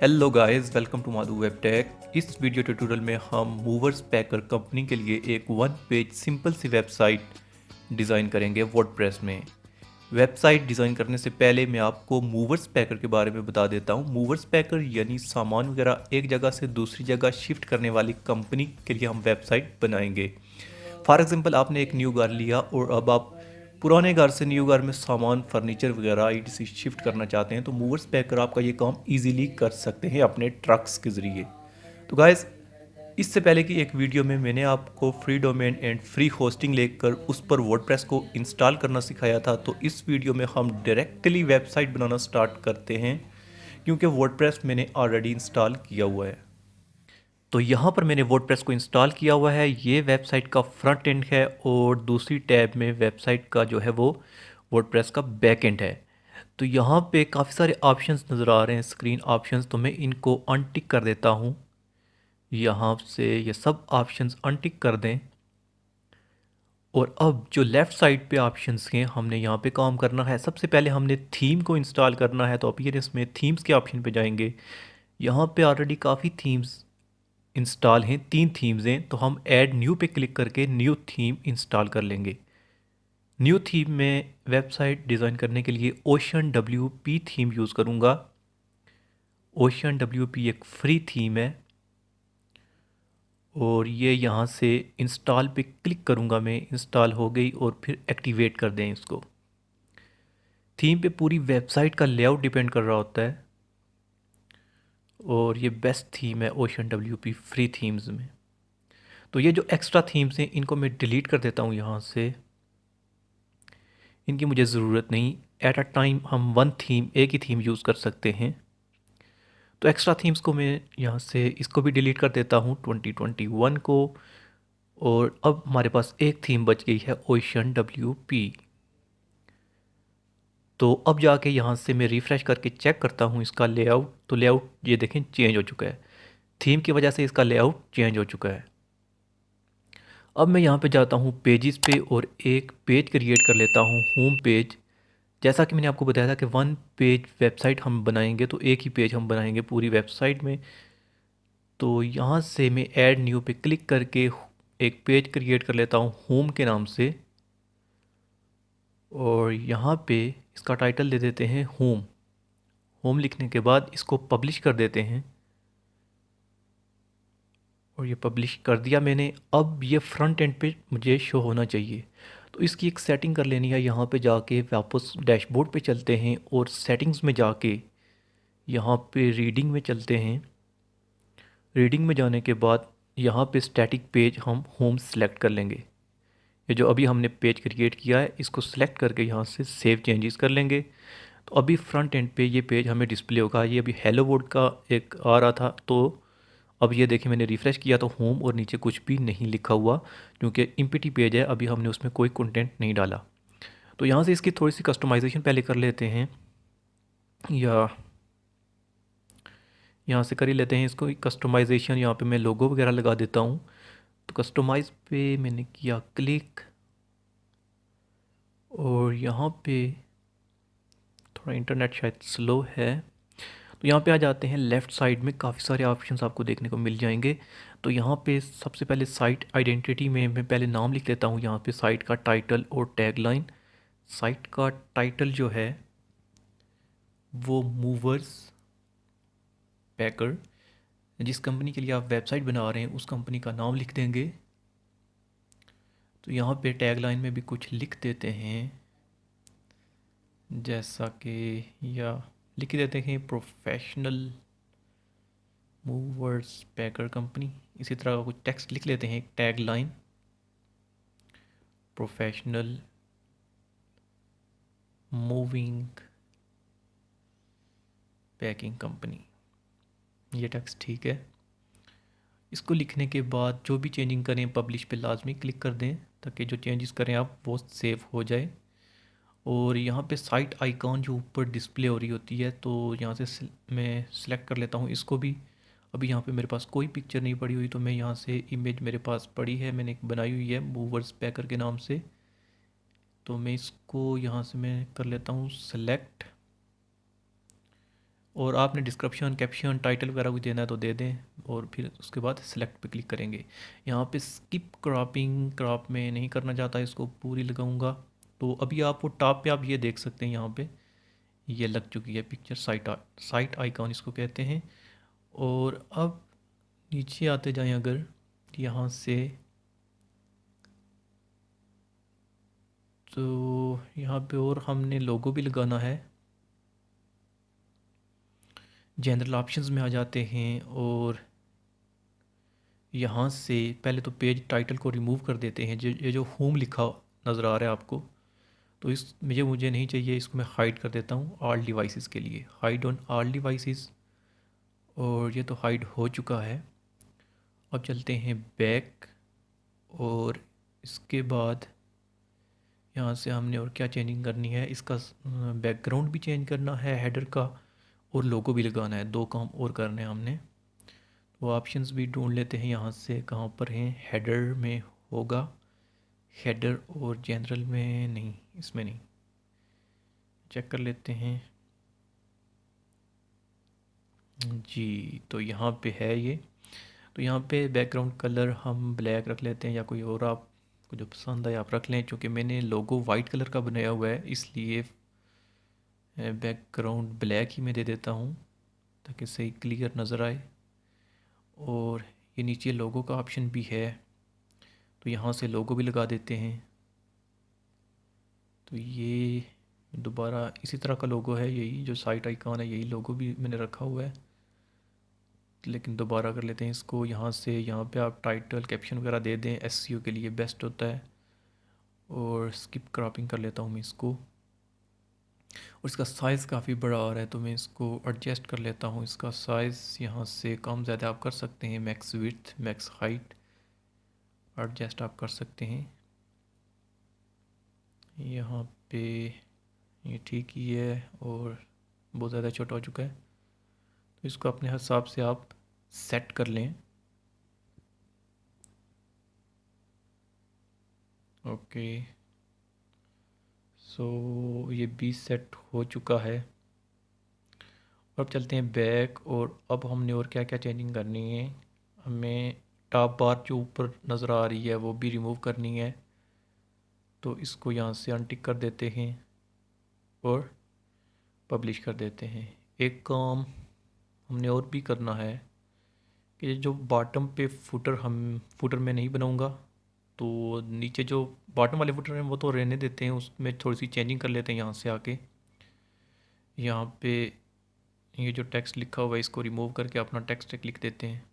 Hello guys, welcome to Madhu web tech. इस video tutorial में हम मूवर्स पैकर कंपनी के लिए एक वन पेज सिंपल सी वेबसाइट डिज़ाइन करेंगे वर्डप्रेस में। वेबसाइट डिज़ाइन करने से पहले मैं आपको मूवर्स पैकर के बारे में बता देता हूँ। मूवर्स पैकर यानी सामान वगैरह एक जगह से दूसरी जगह शिफ्ट करने वाली कंपनी के लिए हम वेबसाइट बनाएंगे। फॉर एग्जांपल, आपने एक न्यू घर लिया और अब आप पुराने घर से न्यू घर में सामान फर्नीचर वगैरह ईटीसी शिफ्ट करना चाहते हैं, तो मूवर्स पैकर आपका ये काम इजीली कर सकते हैं अपने ट्रक्स के ज़रिए। तो गाइस, इससे पहले की एक वीडियो में मैंने आपको free domain and free hosting लेकर उस पर वर्डप्रेस को इंस्टॉल करना सिखाया था। तो इस वीडियो में हम डायरेक्टली वेबसाइट बनाना स्टार्ट करते हैं, क्योंकि वर्डप्रेस मैंने ऑलरेडी इंस्टॉल किया हुआ है। तो यहाँ पर मैंने वर्डप्रेस को इंस्टॉल किया हुआ है। ये वेबसाइट का फ्रंट एंड है और दूसरी टैब में वेबसाइट का जो है वो वर्डप्रेस का बैक एंड है। तो यहाँ पे काफ़ी सारे ऑप्शंस नज़र आ रहे हैं, स्क्रीन ऑप्शंस, तो मैं इनको अनटिक कर देता हूँ। यहाँ से ये सब ऑप्शंस अनटिक कर दें और अब जो लेफ़्ट साइड पे ऑप्शंस हैं हमने यहाँ पे काम करना है। सबसे पहले हमने थीम को इंस्टॉल करना है, तो अपीयरेंस में थीम्स के ऑप्शन पे जाएंगे। यहाँ पे ऑलरेडी काफ़ी थीम्स इंस्टॉल हैं, 3 थीम्स हैं, तो हम ऐड न्यू पे क्लिक करके न्यू थीम इंस्टॉल कर लेंगे। न्यू थीम में वेबसाइट डिज़ाइन करने के लिए ओशन WP थीम यूज़ करूँगा। ओशन WP एक फ्री थीम है और ये यहाँ से इंस्टॉल पे क्लिक करूँगा मैं। इंस्टॉल हो गई और फिर एक्टिवेट कर दें इसको। थीम पे पूरी वेबसाइट का लेआउट डिपेंड कर रहा होता है और ये बेस्ट थीम है ओशन WP फ्री थीम्स में। तो ये जो एक्स्ट्रा थीम्स हैं इनको मैं डिलीट कर देता हूँ यहाँ से, इनकी मुझे ज़रूरत नहीं। एट अ टाइम हम वन थीम, एक ही थीम यूज़ कर सकते हैं। तो एक्स्ट्रा थीम्स को मैं यहाँ से इसको भी डिलीट कर देता हूँ 2021 को। और अब हमारे पास एक थीम बच गई है ओशन WP। तो अब जाके यहाँ से मैं रिफ़्रेश करके चेक करता हूँ इसका लेआउट। तो लेआउट ये देखें चेंज हो चुका है, थीम की वजह से इसका लेआउट चेंज हो चुका है। अब मैं यहाँ पे जाता हूँ पेजेस पे और एक पेज क्रिएट कर लेता हूँ, होम पेज। जैसा कि मैंने आपको बताया था कि वन पेज वेबसाइट हम बनाएंगे, तो एक ही पेज हम बनाएंगे पूरी वेबसाइट में। तो यहाँ से मैं ऐड न्यू पे क्लिक करके एक पेज क्रिएट कर लेता हूँ होम के नाम से और यहाँ पे इसका टाइटल दे देते हैं होम। होम लिखने के बाद इसको पब्लिश कर देते हैं और ये पब्लिश कर दिया मैंने। अब ये फ्रंट एंड पे मुझे शो होना चाहिए, तो इसकी एक सेटिंग कर लेनी है। यहाँ पे जाके वापस डैशबोर्ड पे चलते हैं और सेटिंग्स में जाके यहाँ पे रीडिंग में चलते हैं। रीडिंग में जाने के बाद यहाँ पे स्टैटिक पेज हम होम सेलेक्ट कर लेंगे। ये जो अभी हमने पेज क्रिएट किया है इसको सेलेक्ट करके यहाँ से सेव चेंजेस कर लेंगे। तो अभी फ्रंट एंड पे ये पेज हमें डिस्प्ले होगा। ये अभी हेलो वर्ल्ड का एक आ रहा था, तो अब ये देखिए मैंने रिफ़्रेश किया तो होम और नीचे कुछ भी नहीं लिखा हुआ, क्योंकि एम्प्टी पेज है, अभी हमने उसमें कोई कंटेंट नहीं डाला। तो यहाँ से इसकी थोड़ी सी कस्टमाइजेशन पहले कर लेते हैं, या यहाँ से कर ही लेते हैं इसको कस्टमाइजेशन। यहाँ पे मैं लोगो वगैरह लगा देता हूँ। तो कस्टमाइज़ पे मैंने किया क्लिक और यहाँ पे थोड़ा इंटरनेट शायद स्लो है, तो यहाँ पे आ जाते हैं। लेफ़्ट साइड में काफ़ी सारे ऑप्शंस आपको देखने को मिल जाएंगे। तो यहाँ पे सबसे पहले साइट आइडेंटिटी में मैं पहले नाम लिख लेता हूँ, यहाँ पे साइट का टाइटल और टैगलाइन। साइट का टाइटल जो है वो मूवर्स पैकर, जिस कंपनी के लिए आप वेबसाइट बना रहे हैं उस कंपनी का नाम लिख देंगे। तो यहाँ पे टैगलाइन में भी कुछ लिख देते हैं, जैसा कि या लिख देते हैं प्रोफेशनल मूवर्स पैकर कंपनी। इसी तरह का कुछ टेक्स्ट लिख लेते हैं, tag line professional moving packing company. ये टेक्स्ट ठीक है। इसको लिखने के बाद जो भी चेंजिंग करें पब्लिश पे लाजमी क्लिक कर दें, ताकि जो चेंजेस करें आप वो सेव हो जाए। और यहाँ पे साइट आइकॉन जो ऊपर डिस्प्ले हो रही होती है, तो यहाँ से मैं सिलेक्ट कर लेता हूँ इसको भी। अभी यहाँ पे मेरे पास कोई पिक्चर नहीं पड़ी हुई, तो मैं यहाँ से इमेज मेरे पास पड़ी है, मैंने एक बनाई हुई है मूवर्स पैकर के नाम से। तो मैं इसको यहाँ से मैं कर लेता हूँ सेलेक्ट और आपने डिस्क्रिप्शन, कैप्शन, टाइटल वगैरह कुछ देना है तो दे दें, और फिर उसके बाद सेलेक्ट पे क्लिक करेंगे। यहाँ पे स्किप क्रॉपिंग, क्रॉप में नहीं करना चाहता, इसको पूरी लगाऊंगा। तो अभी आप वो टॉप पे आप ये देख सकते हैं, यहाँ पे ये लग चुकी है पिक्चर, साइट आइकॉन इसको कहते हैं। और अब नीचे आते जाएं अगर यहाँ से, तो यहाँ पे और हमने लोगो भी लगाना है। जनरल ऑप्शंस में आ जाते हैं और यहाँ से पहले तो पेज टाइटल को रिमूव कर देते हैं। ये जो होम लिखा नज़र आ रहा है आपको, तो इस मुझे नहीं चाहिए, इसको मैं हाइड कर देता हूँ ऑल डिवाइसेस के लिए, हाइड ऑन ऑल डिवाइसेस। और ये तो हाइड हो चुका है। अब चलते हैं बैक, और इसके बाद यहाँ से हमने और क्या चेंजिंग करनी है, इसका बैकग्राउंड भी चेंज करना है हेडर का, और लोगो भी लगाना है। दो काम और करने हैं हमने। वो ऑप्शंस भी ढूंढ लेते हैं यहाँ से, कहाँ पर हैं। हेडर में होगा, हेडर, और जनरल में नहीं, इसमें नहीं, चेक कर लेते हैं जी। तो यहाँ पे है ये। तो यहाँ पे बैकग्राउंड कलर हम ब्लैक रख लेते हैं, या कोई और आपको जो पसंद आए आप रख लें। चूँकि मैंने लोगो वाइट कलर का बनाया हुआ है, इसलिए बैकग्राउंड ब्लैक ही मैं दे देता हूँ, ताकि सही क्लियर नज़र आए। और ये नीचे लोगो का ऑप्शन भी है, तो यहाँ से लोगो भी लगा देते हैं। तो ये दोबारा इसी तरह का लोगो है, यही जो साइट आइकॉन है, यही लोगो भी मैंने रखा हुआ है। लेकिन दोबारा कर लेते हैं इसको। यहाँ से यहाँ पे आप टाइटल, कैप्शन वगैरह दे दें, एसईओ के लिए बेस्ट होता है। और स्किप क्रॉपिंग कर लेता हूँ मैं इसको। और इसका साइज़ काफ़ी बड़ा आ रहा है, तो मैं इसको एडजस्ट कर लेता हूँ। इसका साइज़ यहाँ से कम ज़्यादा आप कर सकते हैं, max width, max height adjust आप कर सकते हैं। यहाँ पे ये ठीक ही है, और बहुत ज़्यादा छोटा हो चुका है, तो इसको अपने हिसाब से आप सेट कर लें। ओके, सो ये भी सेट हो चुका है। अब चलते हैं बैक, और अब हमने और क्या क्या चेंजिंग करनी है। हमें टॉप बार जो ऊपर नज़र आ रही है वो भी रिमूव करनी है, तो इसको यहाँ से अनटिक कर देते हैं और पब्लिश कर देते हैं। एक काम हमने और भी करना है कि जो बॉटम पे फुटर में नहीं बनाऊंगा, तो नीचे जो बॉटम वाले फुटर हैं वो तो रहने देते हैं, उसमें थोड़ी सी चेंजिंग कर लेते हैं। यहाँ से आके यहाँ पे ये जो टेक्स्ट लिखा हुआ है इसको रिमूव करके अपना टेक्स्ट लिख देते हैं।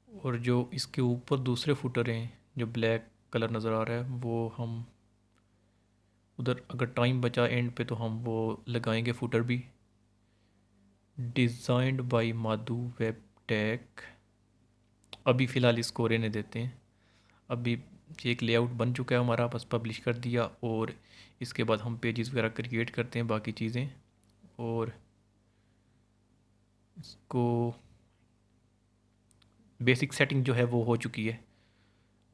और जो इसके ऊपर दूसरे फुटर हैं जो ब्लैक कलर नज़र आ रहा है, वो हम उधर अगर टाइम बचा एंड पे तो हम वो लगाएंगे फुटर भी। Designed bye Madhu web take, अभी फ़िलहाल इसको रहने देते हैं। अभी ये एक लेआउट बन चुका है हमारा, बस पब्लिश कर दिया, और इसके बाद हम पेजेस वगैरह क्रिएट करते हैं, बाकी चीज़ें। और इसको बेसिक सेटिंग जो है वो हो चुकी है।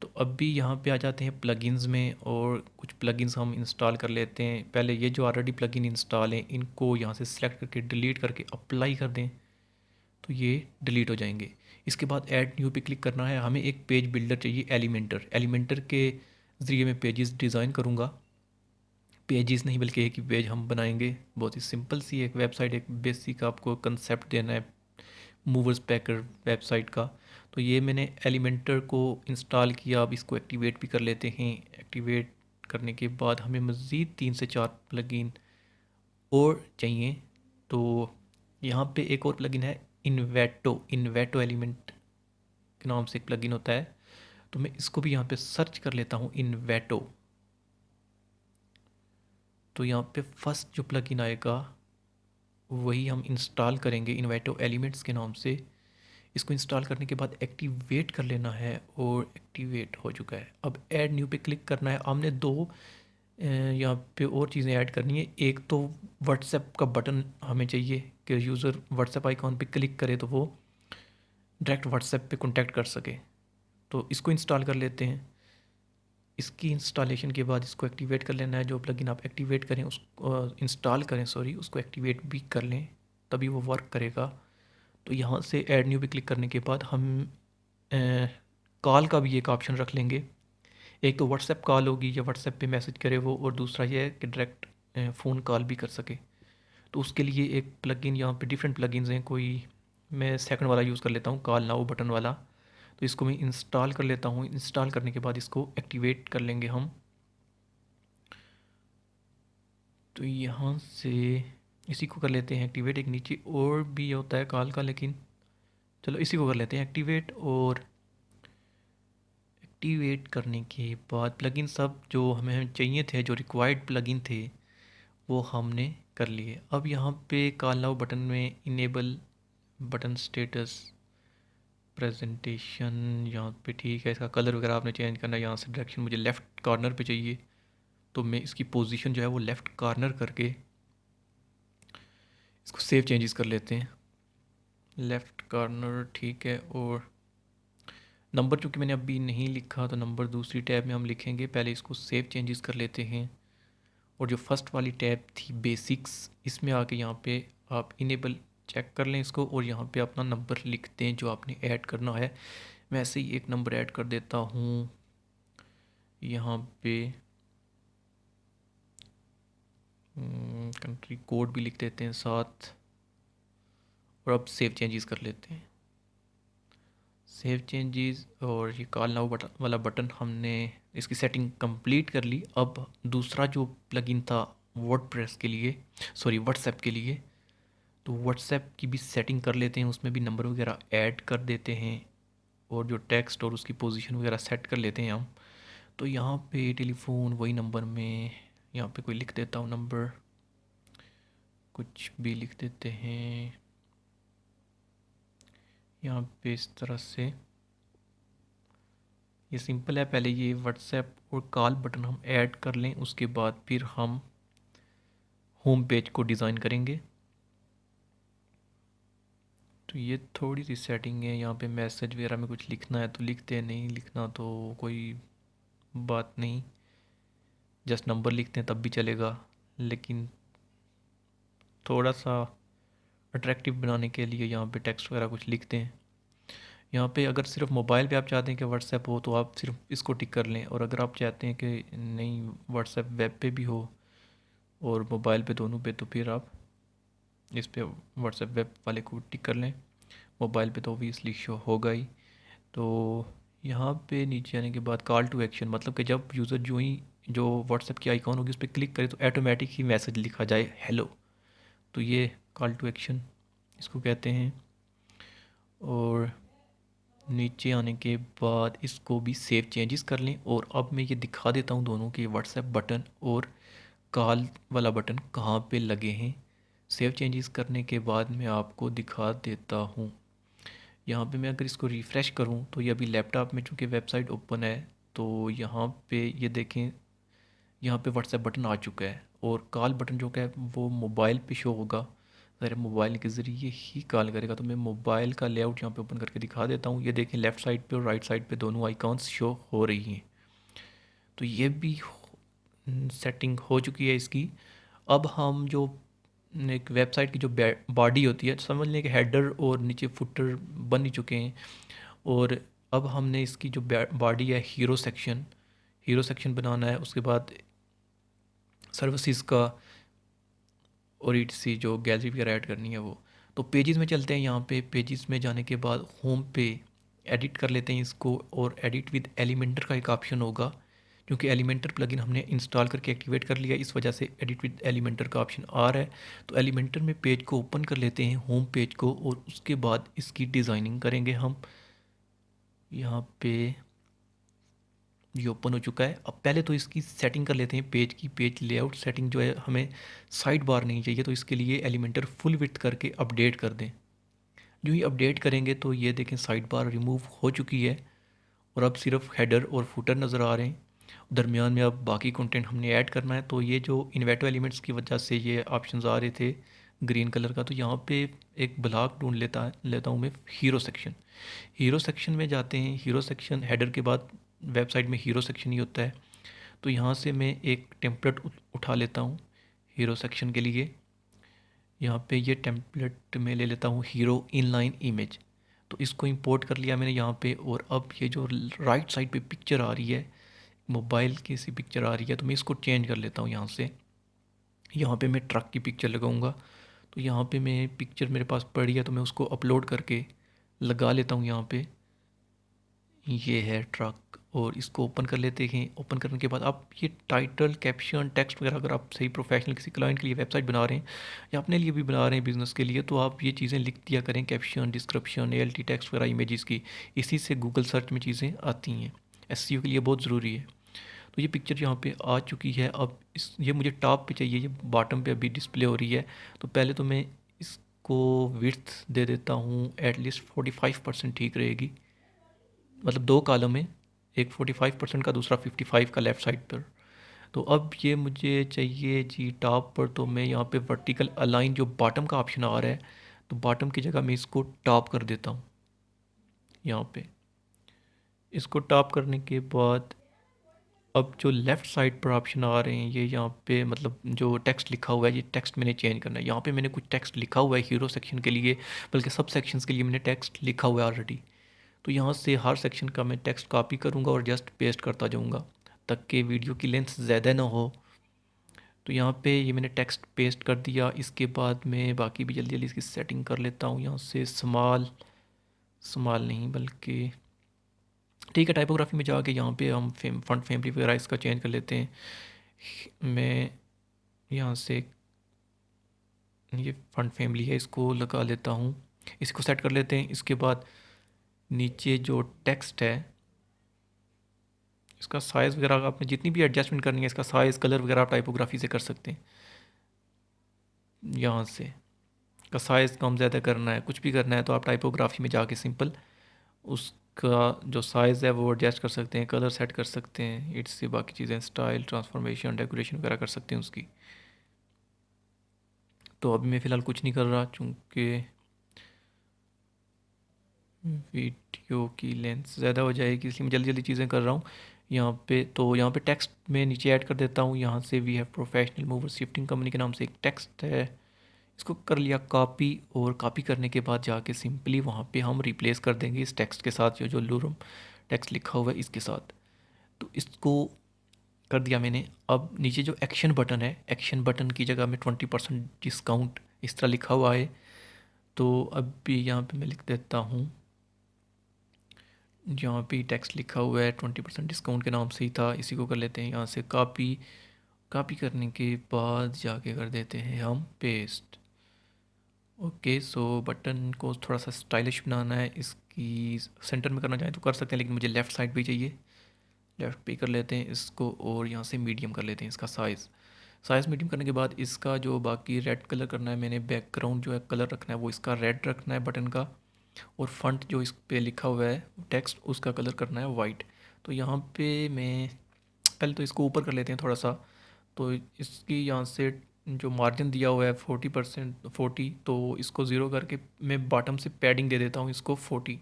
तो अब भी यहाँ पे आ जाते हैं प्लगइन्स में, और कुछ प्लगइन्स हम इंस्टॉल कर लेते हैं। पहले ये जो ऑलरेडी प्लगइन इंस्टॉल हैं इनको यहाँ से सिलेक्ट करके डिलीट करके अप्लाई कर दें, तो ये डिलीट हो जाएंगे। इसके बाद ऐड न्यू पे क्लिक करना है। हमें एक पेज बिल्डर चाहिए, एलिमेंटर के ज़रिए मैं पेजेस डिज़ाइन करूँगा। पेजेस नहीं बल्कि एक ही पेज हम बनाएंगे। बहुत ही सिंपल सी एक वेबसाइट, एक बेसिक आपको कंसेप्ट देना है मूवर्स पैकर वेबसाइट का। तो ये मैंने एलिमेंटर को इंस्टॉल किया, अब इसको एक्टिवेट भी कर लेते हैं। एक्टिवेट करने के बाद हमें मज़ीद 3 से 4 प्लगइन और चाहिए। तो यहाँ पे एक और प्लगइन है इन्वेटो एलिमेंट के नाम से एक प्लगइन होता है, तो मैं इसको भी यहाँ पे सर्च कर लेता हूँ, इन्वेटो। तो यहाँ पे फर्स्ट जो प्लगइन आएगा वही हम इंस्टॉल करेंगे, इन्वेटो एलिमेंट्स के नाम से। इसको इंस्टॉल करने के बाद एक्टिवेट कर लेना है, और एक्टिवेट हो चुका है। अब ऐड न्यू पे क्लिक करना है। हमने दो यहाँ पे और चीज़ें ऐड करनी है। एक तो व्हाट्सएप का बटन हमें चाहिए कि यूज़र व्हाट्सएप आइकॉन पे क्लिक करे तो वो डायरेक्ट व्हाट्सएप पे कांटेक्ट कर सके, तो इसको इंस्टॉल कर लेते हैं। इसकी इंस्टॉलेशन के बाद इसको एक्टिवेट कर लेना है। जो प्लगइन आप एक्टिवेट करें उसको इंस्टॉल करें, सॉरी, उसको एक्टिवेट भी कर लें, तभी वो वर्क करेगा। तो यहाँ से ऐड न्यू पे क्लिक करने के बाद हम कॉल का भी एक ऑप्शन रख लेंगे। एक तो व्हाट्सएप कॉल होगी या व्हाट्सएप पे मैसेज करे वो, और दूसरा ये है कि डायरेक्ट फ़ोन कॉल भी कर सके। तो उसके लिए एक प्लगइन, यहाँ पे डिफरेंट प्लगइन्स हैं, कोई मैं सेकंड वाला यूज़ कर लेता हूँ, कॉल नाउ बटन वाला। तो इसको मैं इंस्टॉल कर लेता हूँ। इंस्टॉल करने के बाद इसको एक्टिवेट कर लेंगे हम। तो यहाँ से इसी को कर लेते हैं एक्टिवेट। एक नीचे और भी होता है कॉल का, लेकिन चलो इसी को कर लेते हैं एक्टिवेट। और एक्टिवेट करने के बाद प्लगइन सब जो हमें चाहिए थे, जो रिक्वायर्ड प्लगइन थे, वो हमने कर लिए। अब यहाँ पे कॉल नाउ बटन में इनेबल बटन स्टेटस प्रेजेंटेशन, यहाँ पे ठीक है। इसका कलर वगैरह आपने चेंज करना है। यहाँ से डायरेक्शन मुझे लेफ़्ट कॉर्नर पे चाहिए, तो मैं इसकी पोजीशन जो है वो लेफ़्ट कॉर्नर करके इसको सेव चेंजेस कर लेते हैं। लेफ़्ट कॉर्नर ठीक है। और नंबर चूँकि मैंने अभी नहीं लिखा, तो नंबर दूसरी टैब में हम लिखेंगे। पहले इसको सेव चेंजेस कर लेते हैं। और जो फर्स्ट वाली टैब थी बेसिक्स, इसमें आके यहाँ पे आप इनेबल चेक कर लें इसको, और यहाँ पे अपना नंबर लिख दें जो आपने ऐड करना है। मैं ऐसे ही एक नंबर ऐड कर देता हूँ यहाँ पे। कंट्री कोड भी लिख देते हैं साथ। और अब सेव चेंजेस कर लेते हैं। सेव चेंजेस और ये कॉल नाउ बटन वाला बटन, हमने इसकी सेटिंग कंप्लीट कर ली। अब दूसरा जो प्लगइन था वर्डप्रेस के लिए, सॉरी व्हाट्सएप के लिए, तो व्हाट्सएप की भी सेटिंग कर लेते हैं। उसमें भी नंबर वगैरह ऐड कर देते हैं, और जो टेक्स्ट और उसकी पोजीशन वगैरह सेट कर लेते हैं हम। तो यहाँ पे टेलीफोन वही नंबर में यहाँ पे कोई लिख देता हूँ नंबर, कुछ भी लिख देते हैं यहाँ पे इस तरह से। ये सिंपल है। पहले ये व्हाट्सएप और कॉल बटन हम ऐड कर लें, उसके बाद फिर हम होम पेज को डिज़ाइन करेंगे। तो ये थोड़ी सी सेटिंग है। यहाँ पे मैसेज वगैरह में कुछ लिखना है तो लिखते हैं, नहीं लिखना तो कोई बात नहीं, जस्ट नंबर लिखते हैं तब भी चलेगा। लेकिन थोड़ा सा अट्रैक्टिव बनाने के लिए यहाँ पे टेक्स्ट वगैरह कुछ लिखते हैं। यहाँ पे अगर सिर्फ मोबाइल पे आप चाहते हैं कि व्हाट्सएप हो, तो आप सिर्फ इसको टिक कर लें। और अगर आप चाहते हैं कि नहीं व्हाट्सएप वेब पे भी हो और मोबाइल पे, दोनों पे, तो फिर आप इस पे व्हाट्सएप वेब वाले को टिक कर लें। मोबाइल पे तो ऑब्वियसली शो होगा ही। तो यहाँ पे नीचे आने के बाद कॉल टू एक्शन, मतलब कि जब यूज़र जो ही जो व्हाट्सएप की आइकॉन होगी उस पर क्लिक करे तो ऑटोमेटिक ही मैसेज लिखा जाए हेलो। तो ये कॉल टू एक्शन इसको कहते हैं। और नीचे आने के बाद इसको भी सेव चेंजेस कर लें। और अब मैं ये दिखा देता हूँ दोनों के व्हाट्सएप बटन और कॉल वाला बटन कहाँ पे लगे हैं। सेव चेंजेस करने के बाद मैं आपको दिखा देता हूँ। यहाँ पे मैं अगर इसको रिफ़्रेश करूँ तो ये अभी लैपटॉप में चूँकि वेबसाइट ओपन है, तो यहाँ पे ये देखें, यहाँ पे व्हाट्सएप बटन आ चुका है। और कॉल बटन जो है वो मोबाइल पे शो होगा, अगर मोबाइल के ज़रिए ही कॉल करेगा। तो मैं मोबाइल का लेआउट यहाँ पे ओपन करके दिखा देता हूँ। ये देखें लेफ़्ट साइड पे और राइट साइड पे दोनों आइकॉन्स शो हो रही हैं। तो ये भी सेटिंग हो चुकी है इसकी। अब हम जो एक वेबसाइट की जो बॉडी होती है, समझ लें कि हेडर और नीचे फुटर बन ही चुके हैं। और अब हमने इसकी जो बॉडी है हीरो सेक्शन बनाना है। उसके बाद सर्विसेज का और सी जो गैलरी वगैरह ऐड करनी है वो। तो पेजेस में चलते हैं। यहाँ पे पेजेस में जाने के बाद होम पे एडिट कर लेते हैं इसको। और एडिट विद एलिमेंटर का एक ऑप्शन होगा, क्योंकि एलिमेंटर प्लगइन हमने इंस्टॉल करके एक्टिवेट कर लिया, इस वजह से एडिट विद एलिमेंटर का ऑप्शन आ रहा है। तो एलिमेंटर में पेज को ओपन कर लेते हैं, होम पेज को, और उसके बाद इसकी डिज़ाइनिंग करेंगे हम। यहाँ पे ये ओपन हो चुका है। अब पहले तो इसकी सेटिंग कर लेते हैं पेज की। पेज लेआउट सेटिंग जो है, हमें साइड बार नहीं चाहिए, तो इसके लिए एलिमेंटर फुल विड्थ करके अपडेट कर दें। जो ही अपडेट करेंगे तो ये देखें साइड बार रिमूव हो चुकी है, और अब सिर्फ हेडर और फुटर नज़र आ रहे हैं। दरमियान में अब बाकी कंटेंट हमने ऐड करना है। तो ये जो इन्वेटो एलिमेंट्स की वजह से ये ऑप्शंस आ रहे थे ग्रीन कलर का, तो यहाँ पे एक ब्लॉक ढूंढ लेता हूँ मैं, हीरो सेक्शन। हीरो सेक्शन में जाते हैं। हीरो सेक्शन हेडर के बाद वेबसाइट में हीरो सेक्शन ही होता है। तो यहाँ से मैं एक टेम्पलेट उठा लेता हूँ हीरो सेक्शन के लिए। यहाँ पे ये टेम्पलेट में ले लेता हूँ हीरो इनलाइन इमेज। तो इसको इंपोर्ट कर लिया मैंने यहाँ पे। और अब ये जो राइट साइड पे पिक्चर आ रही है, मोबाइल की सी पिक्चर आ रही है, तो मैं इसको चेंज कर लेता हूँ यहाँ से। यहाँ पे मैं ट्रक की पिक्चर लगाऊंगा। तो यहाँ पे मैं पिक्चर मेरे पास पड़ी है तो मैं उसको अपलोड करके लगा लेता हूँ यहाँ पे। ये है ट्रक। और इसको ओपन कर लेते हैं। ओपन करने के बाद आप ये टाइटल, कैप्शन, टेक्स्ट वगैरह अगर आप सही प्रोफेशनल किसी क्लाइंट के लिए वेबसाइट बना रहे हैं या अपने लिए भी बना रहे हैं बिजनेस के लिए, तो आप ये चीज़ें लिख दिया करें, कैप्शन, डिस्क्रिप्शन, एएलटी टेक्स्ट वगैरह, इमेजेस की। इसी से गूगल सर्च में चीज़ें आती हैं। एसईओ के लिए बहुत ज़रूरी है। तो ये पिक्चर यहाँ पे आ चुकी है। अब इस ये मुझे टॉप पे चाहिए, ये बॉटम पे अभी डिस्प्ले हो रही है। तो पहले तो मैं इसको विड्थ दे देता हूँ एटलीस्ट 45% ठीक रहेगी। मतलब दो कॉलम है, एक 45% का, दूसरा 55 का लेफ़्ट साइड पर। तो अब ये मुझे चाहिए जी टॉप पर। तो मैं यहाँ पे वर्टिकल अलाइन जो बॉटम का ऑप्शन आ रहा है, तो बॉटम की जगह मैं इसको टॉप कर देता हूँ यहाँ पे। इसको टॉप करने के बाद अब जो लेफ़्ट साइड पर ऑप्शन आ रहे हैं, ये यहाँ पे मतलब जो टेक्स्ट लिखा हुआ है, ये टेक्स्ट मैंने चेंज करना है। यहाँ पे मैंने कुछ टेक्स्ट लिखा हुआ है हीरो सेक्शन के लिए, बल्कि सब सेक्शंस के लिए मैंने टेक्स्ट लिखा हुआ है ऑलरेडी। तो यहाँ से हर सेक्शन का मैं टेक्स्ट कॉपी करूँगा और जस्ट पेस्ट करता जाऊँगा तक कि वीडियो की लेंथ ज़्यादा ना हो। तो यहाँ पे ये मैंने टेक्स्ट पेस्ट कर दिया। इसके बाद मैं बाकी भी जल्दी जल्दी इसकी सेटिंग कर लेता हूँ। यहाँ से स्मॉल, स्मॉल नहीं बल्कि ठीक है, टाइपोग्राफी में जाके यहाँ पे हम फॉन्ट फैमिली वगैरह इसका चेंज कर लेते हैं। मैं यहाँ से ये फॉन्ट फैमिली है, इसको लगा लेता हूँ। इसको सेट कर लेते हैं। इसके बाद नीचे जो टेक्स्ट है, इसका साइज़ वगैरह आपने जितनी भी एडजस्टमेंट करनी है, इसका साइज़, कलर वगैरह आप टाइपोग्राफी से कर सकते हैं। यहाँ से का साइज़ कम ज़्यादा करना है, कुछ भी करना है, तो आप टाइपोग्राफी में जाके सिंपल उसका जो साइज़ है वो एडजस्ट कर सकते हैं, कलर सेट कर सकते हैं, इट्स से बाकी चीज़ें स्टाइल, ट्रांसफॉर्मेशन, डेकोरेशन वगैरह कर सकते हैं उसकी। तो अभी मैं फ़िलहाल कुछ नहीं कर रहा चूँकि वीडियो की लेंथ ज़्यादा हो जाएगी, इसलिए मैं जल्दी जल्दी चीज़ें कर रहा हूँ। यहाँ पे टेक्स्ट में नीचे ऐड कर देता हूँ। यहाँ से we have professional mover shifting company के नाम से एक टेक्स्ट है, इसको कर लिया कॉपी। और कॉपी करने के बाद जाके सिंपली वहाँ पे हम रिप्लेस कर देंगे इस टेक्स्ट के साथ, जो जो लूरम टेक्स्ट लिखा हुआ है इसके साथ। तो इसको कर दिया मैंने। अब नीचे जो एक्शन बटन है, एक्शन बटन की जगह में 20% डिस्काउंट इस तरह लिखा हुआ है। तो अब भी यहाँ पे मैं लिख देता हूँ, जहाँ पे टेक्स्ट लिखा हुआ है 20% डिस्काउंट के नाम से ही था, इसी को कर लेते हैं यहाँ से कॉपी। कॉपी करने के बाद जाके कर देते हैं हम पेस्ट। ओके, सो बटन को थोड़ा सा स्टाइलिश बनाना है, इसकी सेंटर में करना चाहें तो कर सकते हैं, लेकिन मुझे लेफ़्ट साइड पे चाहिए। लेफ़्ट पे कर लेते हैं इसको और यहाँ से मीडियम कर लेते हैं इसका साइज़। साइज़ मीडियम करने के बाद इसका जो बाकी रेड कलर करना है, मैंने बैकग्राउंड जो है कलर रखना है वो इसका रेड रखना है बटन का। और फंट जो इस पे लिखा हुआ है टेक्स्ट, उसका कलर करना है वाइट। तो यहाँ पे मैं पहले तो इसको ऊपर कर लेते हैं थोड़ा सा। तो इसकी यहाँ से जो मार्जिन दिया हुआ है 40%, 40, तो इसको ज़ीरो करके मैं बॉटम से पैडिंग दे देता हूँ इसको 40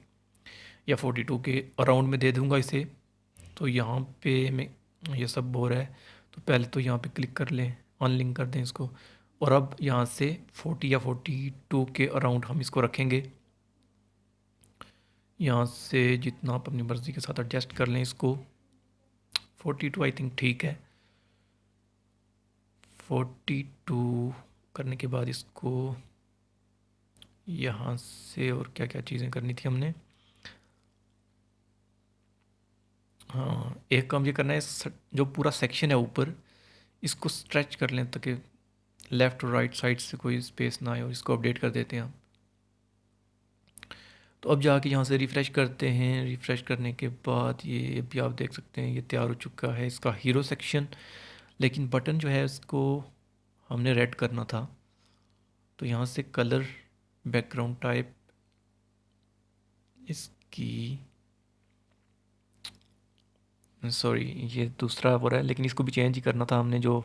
या 42 के अराउंड में दे दूँगा इसे। तो यहाँ पे मैं ये सब हो रहा है, तो पहले तो यहाँ पे क्लिक कर लें, अनलिंक कर दें इसको। और अब यहाँ से 40 या 42 के अराउंड हम इसको रखेंगे। यहाँ से जितना आप अपनी मर्ज़ी के साथ एडजस्ट कर लें इसको। 42 आई थिंक ठीक है। 42 करने के बाद इसको यहाँ से और क्या क्या चीज़ें करनी थी हमने। हाँ, एक काम ये करना है, जो पूरा सेक्शन है ऊपर, इसको स्ट्रेच कर लें ताकि लेफ़्ट और राइट साइड से कोई स्पेस ना आए, और इसको अपडेट कर देते हैं हम। तो अब जाके यहाँ से रिफ़्रेश करते हैं। रिफ़्रेश करने के बाद ये अभी आप देख सकते हैं ये तैयार हो चुका है इसका हीरो सेक्शन। लेकिन बटन जो है इसको हमने रेड करना था। तो यहाँ से कलर, बैकग्राउंड टाइप, इसकी सॉरी ये दूसरा हो रहा है, लेकिन इसको भी चेंज ही करना था हमने। जो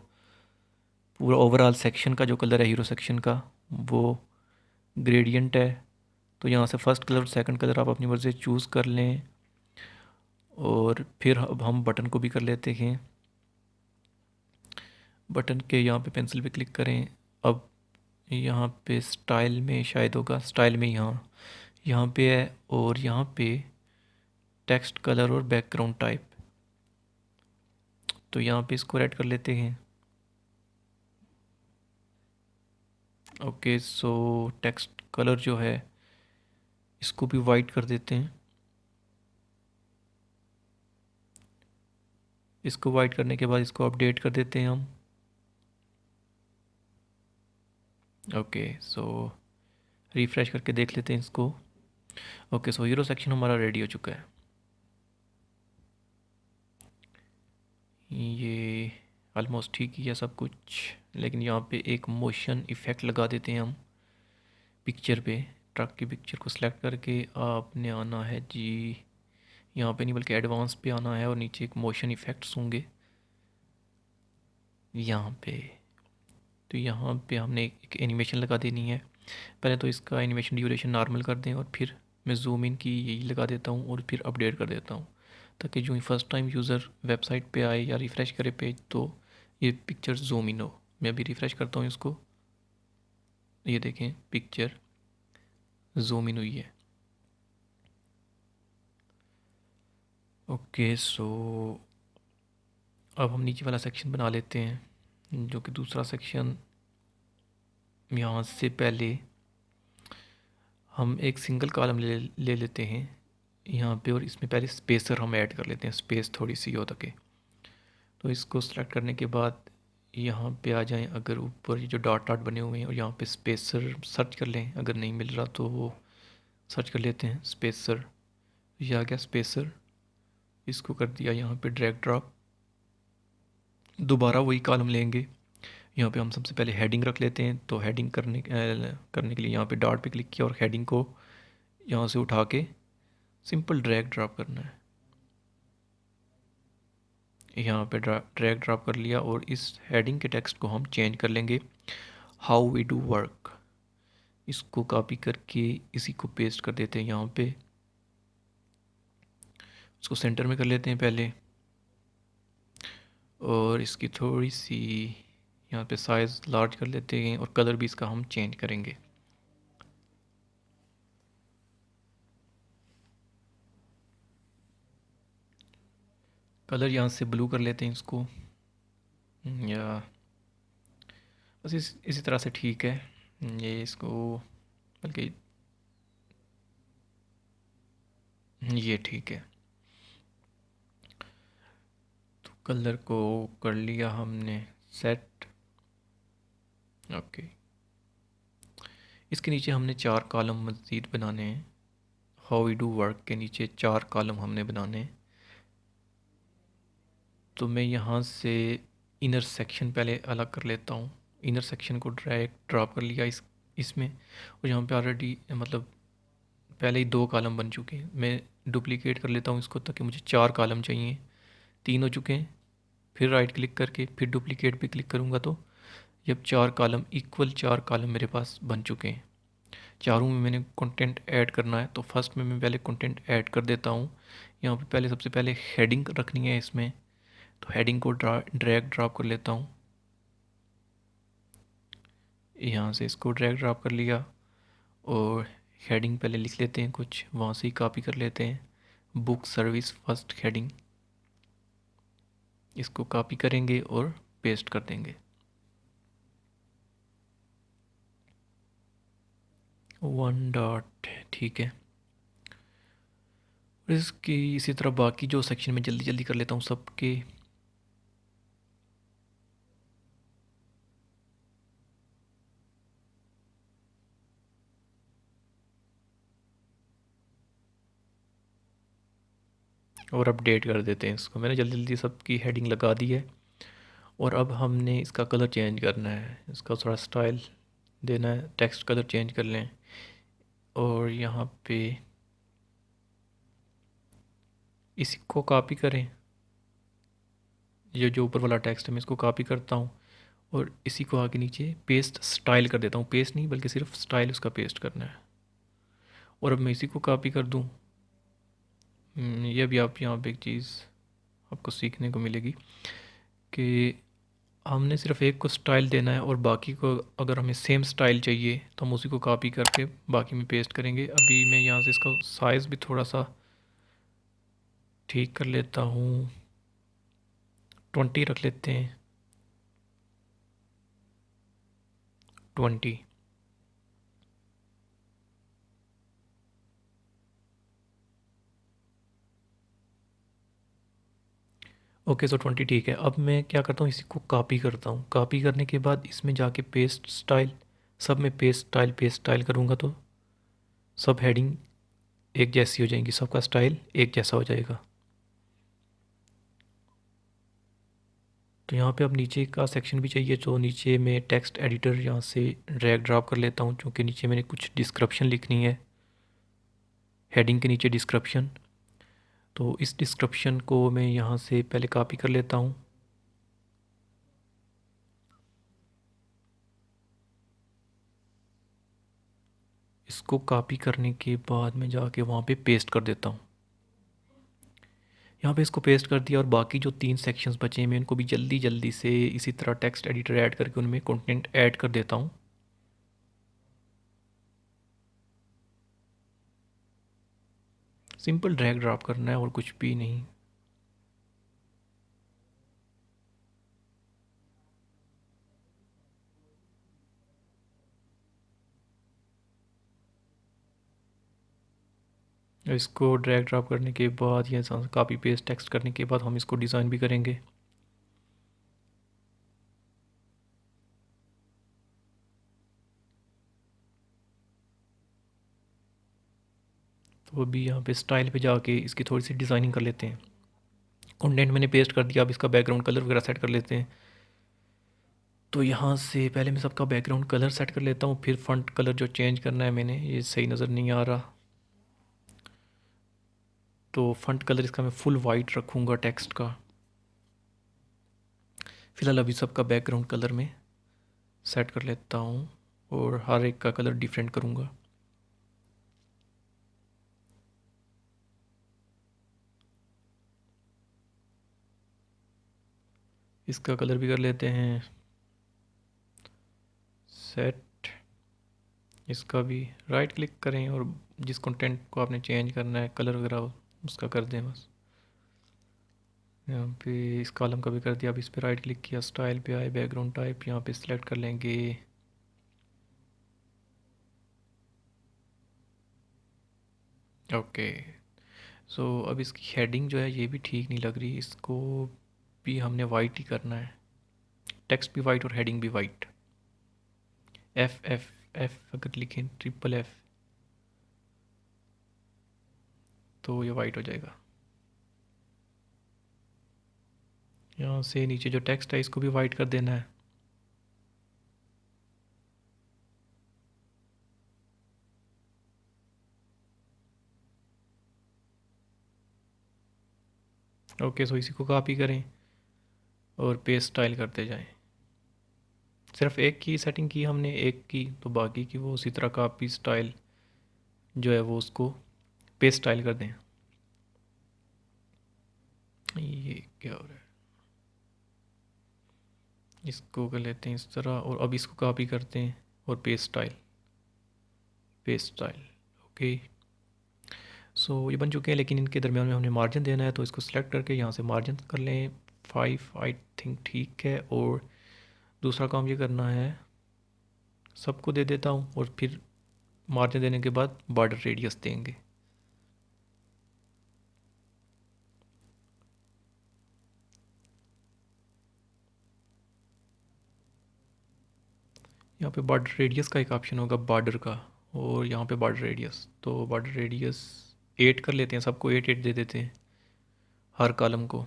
पूरा ओवरऑल सेक्शन का जो कलर है हीरो सेक्शन का, वो ग्रेडियंट है। तो यहाँ से फर्स्ट कलर, सेकंड कलर आप अपनी मर्ज़ी से चूज़ कर लें। और फिर अब हम बटन को भी कर लेते हैं। बटन के यहाँ पे पेंसिल पे क्लिक करें। अब यहाँ पे स्टाइल में शायद होगा, स्टाइल में यहाँ यहाँ पे है, और यहाँ पे टेक्स्ट कलर और बैकग्राउंड टाइप, तो यहाँ पे इसको ऐड कर लेते हैं। ओके, सो टेक्स्ट कलर जो है इसको भी वाइट कर देते हैं। इसको वाइट करने के बाद इसको अपडेट कर देते हैं हम। ओके, सो रिफ़्रेश करके देख लेते हैं इसको। ओके, सो हीरो सेक्शन हमारा रेडी हो चुका है। ये ऑलमोस्ट ठीक ही है सब कुछ, लेकिन यहाँ पे एक मोशन इफ़ेक्ट लगा देते हैं हम पिक्चर पे। ट्रक की पिक्चर को सिलेक्ट करके आपने आना है जी, यहाँ पे नहीं बल्कि एडवांस पे आना है, और नीचे एक मोशन इफ़ेक्ट्स होंगे यहाँ पे। तो यहाँ पे हमने एक एनिमेशन लगा देनी है। पहले तो इसका एनिमेशन ड्यूरेशन नॉर्मल कर दें, और फिर मैं जूम इन की यही लगा देता हूँ, और फिर अपडेट कर देता हूँ, ताकि जो ही फर्स्ट टाइम यूज़र वेबसाइट पे आए या रिफ़्रेश करे पेज तो ये पिक्चर जूम इन हो। मैं अभी रिफ़्रेश करता हूँ इसको, ये देखें पिक्चर जूम इन हुई है। ओके, सो अब हम नीचे वाला सेक्शन बना लेते हैं, जो कि दूसरा सेक्शन। यहाँ से पहले हम एक सिंगल कॉलम ले लेते हैं यहाँ पे, और इसमें पहले स्पेसर हम ऐड कर लेते हैं, स्पेस थोड़ी सी हो सके। तो इसको सेलेक्ट करने के बाद यहाँ पे आ जाएं, अगर ऊपर ये जो डॉट डॉट बने हुए हैं, और यहाँ पे स्पेसर सर्च कर लें। अगर नहीं मिल रहा तो वो सर्च कर लेते हैं स्पेसर। ये आ गया स्पेसर, इसको कर दिया यहाँ पे ड्रैग ड्रॉप। दोबारा वही कॉलम लेंगे, यहाँ पे हम सबसे पहले हेडिंग रख लेते हैं। तो हेडिंग करने के लिए यहाँ पे डॉट पे क्लिक किया, और हेडिंग को यहाँ से उठा के सिंपल ड्रैग ड्रॉप करना है। यहाँ पे ड्रैग ड्रॉप कर लिया, और इस हेडिंग के टेक्स्ट को हम चेंज कर लेंगे। हाउ वी डू वर्क, इसको कॉपी करके इसी को पेस्ट कर देते हैं यहाँ पे। इसको सेंटर में कर लेते हैं पहले, और इसकी थोड़ी सी यहाँ पे साइज़ लार्ज कर लेते हैं, और कलर भी इसका हम चेंज करेंगे। कलर यहाँ से ब्लू कर लेते हैं इसको, या बस इसी तरह से ठीक है। ये इसको बल्कि ये ठीक है। तो कलर को कर लिया हमने सेट। ओके, इसके नीचे हमने 4 कॉलम मज़ीद बनाने हैं। हाउ वी डू वर्क के नीचे 4 कॉलम हमने बनाने हैं। तो मैं यहाँ से इनर सेक्शन पहले अलग कर लेता हूँ। इनर सेक्शन को ड्रैग ड्रॉप कर लिया इसमें, और यहाँ पे ऑलरेडी मतलब पहले ही 2 कॉलम बन चुके हैं। मैं डुप्लीकेट कर लेता हूँ इसको, ताकि मुझे 4 कॉलम चाहिए। 3 हो चुके हैं। फिर राइट क्लिक करके फिर डुप्लीकेट पे क्लिक करूँगा, तो जब 4 कॉलम इक्वल 4 कॉलम मेरे पास बन चुके हैं। चारों में मैंने कंटेंट ऐड करना है, तो फर्स्ट में मैं पहले कंटेंट ऐड कर देता हूँ। यहाँ पे पहले सबसे पहले हेडिंग रखनी है इसमें, तो हेडिंग को ड्रैग ड्रॉप कर लेता हूँ। यहाँ से इसको ड्रैग ड्रॉप कर लिया, और हेडिंग पहले लिख लेते हैं कुछ, वहाँ से ही कॉपी कर लेते हैं। बुक सर्विस फर्स्ट हेडिंग, इसको कॉपी करेंगे और पेस्ट कर देंगे। 1 डॉट, ठीक है। और इसकी इसी तरह बाकी जो सेक्शन में जल्दी जल्दी कर लेता हूँ सबके। और अपडेट कर देते हैं इसको। मैंने जल्दी जल्दी सबकी हेडिंग लगा दी है, और अब हमने इसका कलर चेंज करना है। इसका थोड़ा स्टाइल देना है, टेक्स्ट कलर चेंज कर लें, और यहाँ पे इसी को कॉपी करें। ये जो ऊपर वाला टेक्स्ट है मैं इसको कॉपी करता हूँ, और इसी को आगे नीचे पेस्ट स्टाइल कर देता हूँ। पेस्ट नहीं बल्कि सिर्फ स्टाइल उसका पेस्ट करना है। और अब मैं इसी को कॉपी कर दूँ, ये भी आप यहाँ पे एक चीज़ आपको सीखने को मिलेगी कि हमने सिर्फ एक को स्टाइल देना है और बाकी को अगर हमें सेम स्टाइल चाहिए तो हम उसी को कॉपी करके बाकी में पेस्ट करेंगे। अभी मैं यहाँ से इसका साइज़ भी थोड़ा सा ठीक कर लेता हूँ, 20 रख लेते हैं, 20। ओके, सो 20 ठीक है। अब मैं क्या करता हूँ, इसी को कॉपी करता हूँ। कॉपी करने के बाद इसमें जाके पेस्ट स्टाइल, सब में पेस्ट स्टाइल करूँगा तो सब हेडिंग एक जैसी हो जाएंगी, सबका स्टाइल एक जैसा हो जाएगा। तो यहाँ पे अब नीचे का सेक्शन भी चाहिए, तो नीचे में टेक्स्ट एडिटर यहाँ से ड्रैग ड्रॉप कर लेता हूँ, क्योंकि नीचे मैंने कुछ डिस्क्रिप्शन लिखनी है, हेडिंग के नीचे डिस्क्रिप्शन। तो इस डिस्क्रिप्शन को मैं यहाँ से पहले कॉपी कर लेता हूँ। इसको कॉपी करने के बाद मैं जाके वहाँ पे पेस्ट कर देता हूँ। यहाँ पे इसको पेस्ट कर दिया और बाकी जो 3 सेक्शंस बचे हैं मैं इनको भी जल्दी जल्दी से इसी तरह टेक्स्ट एडिटर ऐड करके उनमें कंटेंट ऐड कर देता हूँ। सिंपल ड्रैग ड्रॉप करना है और कुछ भी नहीं। इसको ड्रैग ड्रॉप करने के बाद या कॉपी पेस्ट टेक्स्ट करने के बाद हम इसको डिज़ाइन भी करेंगे। तो अभी यहाँ पे स्टाइल पे जाके इसकी थोड़ी सी डिज़ाइनिंग कर लेते हैं। कंटेंट मैंने पेस्ट कर दिया, अब इसका बैकग्राउंड कलर वगैरह सेट कर लेते हैं। तो यहाँ से पहले मैं सबका बैकग्राउंड कलर सेट कर लेता हूँ, फिर फॉन्ट कलर जो चेंज करना है मैंने, ये सही नज़र नहीं आ रहा, तो फॉन्ट कलर इसका मैं फुल वाइट रखूँगा टेक्स्ट का। फ़िलहाल अभी सबका बैकग्राउंड कलर में सेट कर लेता हूँ और हर एक का कलर डिफरेंट करूँगा। इसका कलर भी कर लेते हैं सेट। इसका भी राइट क्लिक करें और जिस कंटेंट को आपने चेंज करना है कलर वगैरह उसका कर दें बस। यहाँ पे इस कॉलम का भी कर दिया। अब इस पे राइट क्लिक किया, स्टाइल पे आए, बैकग्राउंड टाइप यहाँ पे सिलेक्ट कर लेंगे। ओके, सो अब इसकी हेडिंग जो है ये भी ठीक नहीं लग रही, इसको भी हमने वाइट ही करना है, टेक्स्ट भी वाइट और हेडिंग भी वाइट। एफ एफ एफ अगर लिखें, ट्रिपल एफ, तो ये वाइट हो जाएगा। यहाँ से नीचे जो टेक्स्ट है इसको भी वाइट कर देना है। ओके, सो इसी को कॉपी करें और पेस्ट स्टाइल करते जाएं। सिर्फ एक की सेटिंग की हमने, एक की, तो बाकी की वो उसी तरह कॉपी स्टाइल जो है वो उसको पेस्ट स्टाइल कर दें। ये क्या हो रहा है, इसको कर लेते हैं इस तरह और अब इसको कॉपी करते हैं और पेस्ट स्टाइल। ओके, सो ये बन चुके हैं, लेकिन इनके दरमियान में हमने मार्जिन देना है, तो इसको सेलेक्ट करके यहाँ से मार्जिन कर लें 5, आई थिंक ठीक है। और दूसरा काम ये करना है, सबको दे देता हूँ और फिर मार्जिन देने के बाद बॉर्डर रेडियस देंगे। यहाँ पे बॉर्डर रेडियस का एक ऑप्शन होगा बॉर्डर का, और यहाँ पे बॉर्डर रेडियस, तो बॉर्डर रेडियस 8 कर लेते हैं, सबको 8 दे देते हैं हर कॉलम को।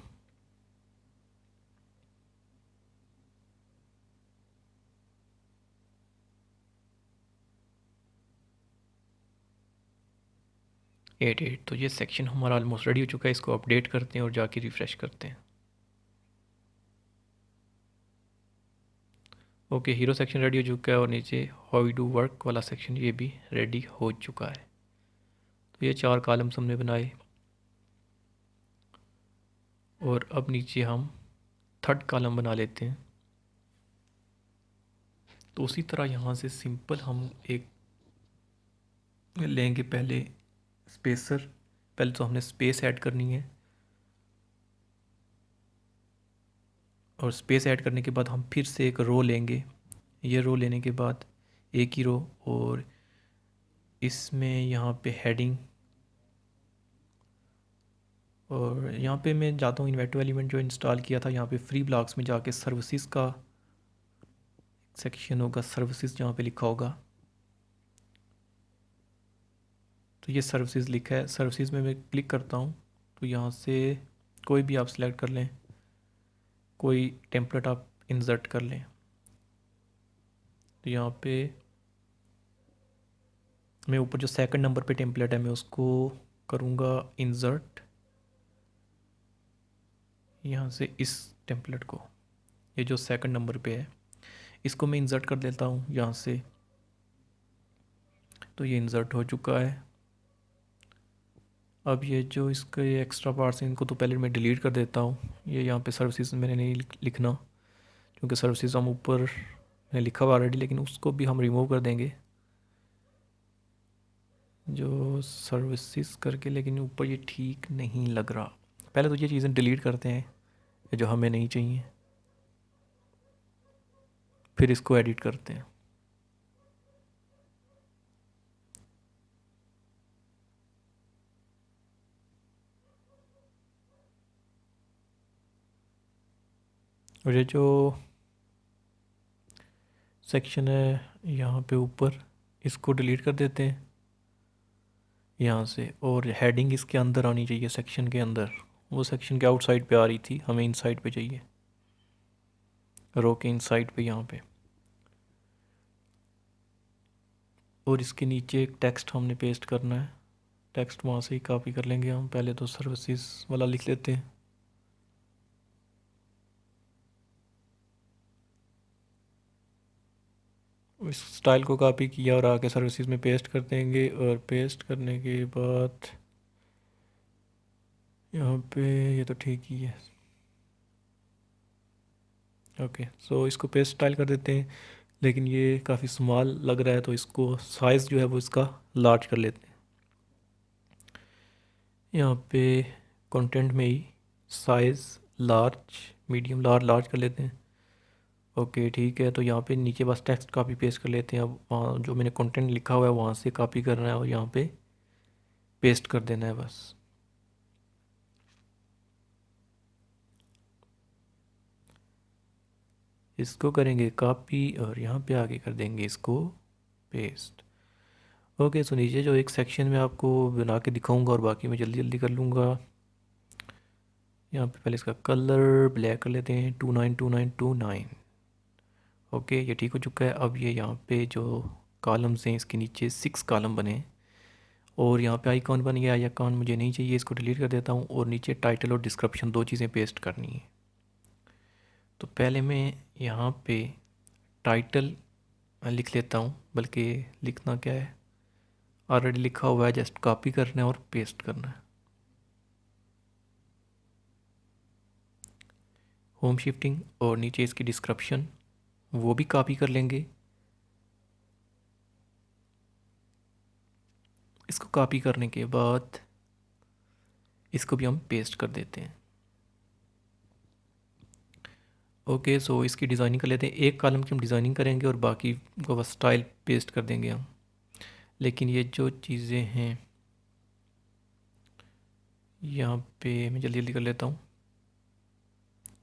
एट तो ये सेक्शन हमारा ऑलमोस्ट रेडी हो चुका है। इसको अपडेट करते हैं और जाके रिफ़्रेश करते हैं। ओके, हीरो सेक्शन रेडी हो चुका है और नीचे हाउ वी डू वर्क वाला सेक्शन ये भी रेडी हो चुका है। तो ये 4 कॉलम्स हमने बनाए। और अब नीचे हम थर्ड कॉलम बना लेते हैं। तो उसी तरह यहाँ से सिंपल हम एक लेंगे पहले स्पेसर। पहले तो हमने स्पेस ऐड करनी है, और स्पेस ऐड करने के बाद हम फिर से एक रो लेंगे। ये रो लेने के बाद एक ही रो, और इसमें यहाँ पे हेडिंग, और यहाँ पे मैं जाता हूँ इन्वेंटो एलिमेंट जो इंस्टॉल किया था, यहाँ पे फ्री ब्लॉक्स में जाके सर्विसेज का सेक्शन होगा, सर्विसेज जहाँ पे लिखा होगा। तो ये सर्विसेज लिखा है, सर्विसेज में मैं क्लिक करता हूँ तो यहाँ से कोई भी आप सिलेक्ट कर लें, कोई टेम्पलेट आप इंसर्ट कर लें। तो यहाँ पे मैं ऊपर जो सेकंड नंबर पे टेम्पलेट है मैं उसको करूँगा इंसर्ट, यहाँ से इस टेम्पलेट को, ये जो सेकंड नंबर पे है इसको मैं इंसर्ट कर देता हूँ यहाँ से। तो ये इंसर्ट हो चुका है। अब ये जो इसके एक्स्ट्रा पार्ट्स हैं इनको तो पहले मैं डिलीट कर देता हूँ। ये यहाँ पे सर्विसेज मैंने नहीं लिखना, क्योंकि सर्विसेज हम ऊपर मैंने लिखा हुआ ऑलरेडी, लेकिन उसको भी हम रिमूव कर देंगे जो सर्विसेज करके, लेकिन ऊपर ये ठीक नहीं लग रहा। पहले तो ये चीज़ें डिलीट करते हैं ये जो हमें नहीं चाहिए, फिर इसको एडिट करते हैं। और ये जो सेक्शन है यहाँ पे ऊपर, इसको डिलीट कर देते हैं यहाँ से, और हेडिंग इसके अंदर आनी चाहिए सेक्शन के अंदर। वो सेक्शन के आउटसाइड पे आ रही थी, हमें इनसाइड पे चाहिए, रो के इनसाइड पे यहाँ पे। और इसके नीचे एक टेक्स्ट हमने पेस्ट करना है, टेक्स्ट वहाँ से ही कॉपी कर लेंगे हम। पहले तो सर्विसेज वाला लिख लेते हैं। इस स्टाइल को कॉपी किया और आके सर्विसेज में पेस्ट कर देंगे, और पेस्ट करने के बाद यहाँ पे ये तो ठीक ही है। ओके, सो इसको पेस्ट स्टाइल कर देते हैं, लेकिन ये काफ़ी स्मॉल लग रहा है तो इसको साइज़ जो है वो इसका लार्ज कर लेते हैं। यहाँ पे कंटेंट में ही size large, medium, large, large कर लेते हैं। ओके ठीक है, तो यहाँ पे नीचे बस टेक्स्ट कॉपी पेस्ट कर लेते हैं। अब वहाँ जो मैंने कंटेंट लिखा हुआ है वहाँ से कॉपी करना है और यहाँ पे पेस्ट कर देना है बस। इसको करेंगे कॉपी और यहाँ पे आगे कर देंगे इसको पेस्ट। ओके, सो नीचे जो एक सेक्शन में आपको बना के दिखाऊंगा और बाकी मैं जल्दी जल्दी कर लूँगा। यहाँ पे पहले इसका कलर ब्लैक कर लेते हैं, 292929। ओके, ये ठीक हो चुका है। अब ये यहाँ पे जो कॉलम्स हैं इसके नीचे 6 कॉलम बने हैं, और यहाँ पे आइकॉन बन गया। आइकॉन मुझे नहीं चाहिए, इसको डिलीट कर देता हूँ। और नीचे टाइटल और डिस्क्रिप्शन दो चीज़ें पेस्ट करनी है। तो पहले मैं यहाँ पे टाइटल लिख लेता हूँ, बल्कि लिखना क्या है, ऑलरेडी लिखा हुआ है, जस्ट कॉपी करना है और पेस्ट करना है। होम शिफ्टिंग और नीचे इसकी डिस्क्रिप्शन वो भी कॉपी कर लेंगे। इसको कॉपी करने के बाद इसको भी हम पेस्ट कर देते हैं। ओके, सो इसकी डिज़ाइनिंग कर लेते हैं। एक कॉलम की हम डिज़ाइनिंग करेंगे और बाकी को बस स्टाइल पेस्ट कर देंगे हम। लेकिन ये जो चीज़ें हैं यहाँ पे मैं जल्दी जल्दी कर लेता हूँ,